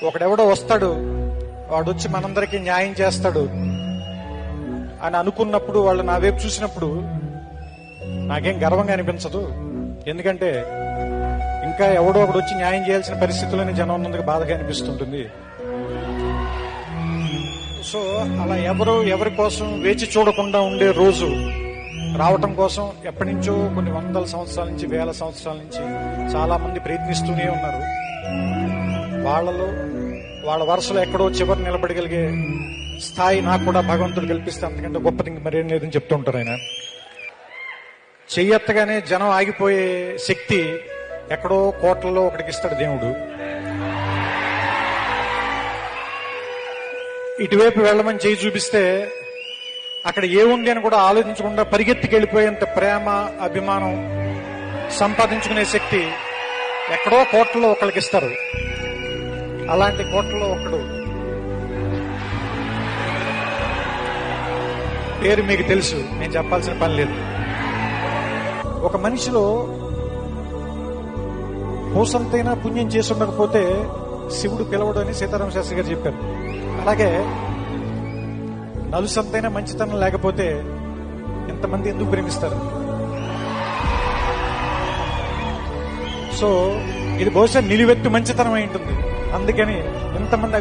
ఒకడెవడో వస్తాడు, వాడొచ్చి మనందరికీ న్యాయం చేస్తాడు అని అనుకున్నప్పుడు వాళ్ళు నా వైపు చూసినప్పుడు నాకేం గర్వంగా అనిపించదు. ఎందుకంటే ఇంకా ఎవడో ఒకడు వచ్చి న్యాయం చేయాల్సిన పరిస్థితుల్లోనే జనం ఉన్నందుకు బాధగా అనిపిస్తుంటుంది. సో అలా ఎవరి కోసం వేచి చూడకుండా ఉండే రోజు రావటం కోసం ఎప్పటి నుంచో కొన్ని వందల సంవత్సరాల నుంచి, వేల సంవత్సరాల నుంచి చాలా మంది ప్రయత్నిస్తూనే ఉన్నారు. వాళ్ళ వరుసలో ఎక్కడో చివరి నిలబడగలిగే స్థాయి నాకు కూడా భగవంతుడు కల్పిస్తే అంతకంటే గొప్పది ఇంక మరేం లేదని చెప్తూ ఉంటారు ఆయన. చెయ్యెత్తగానే జనం ఆగిపోయే శక్తి ఎక్కడో కోట్లలో ఒకటికి ఇస్తాడు దేవుడు. ఇటువైపు వెళ్ళమని చేయి చూపిస్తే అక్కడ ఏముంది అని కూడా ఆలోచించకుండా పరిగెత్తికెళ్ళిపోయేంత ప్రేమ, అభిమానం సంపాదించుకునే శక్తి ఎక్కడో కోట్లలో ఒకళ్ళకి ఇస్తారు. అలాంటి కోట్లలో ఒకడు పేరు మీకు తెలుసు, నేను చెప్పాల్సిన పని లేదు. ఒక మనిషిలో పూసంతైనా పుణ్యం చేసి ఉండకపోతే శివుడు పిలవడు అని సీతారామ శాస్త్రి గారు చెప్పారు. అలాగే నలుసంతైనా మంచితనం లేకపోతే ఎంతమంది ఎందుకు ప్రేమిస్తారు? సో ఇది బహుశా నిలువెత్తు మంచితనం అయి ఉంటుంది. అందుకని ఎంతమంది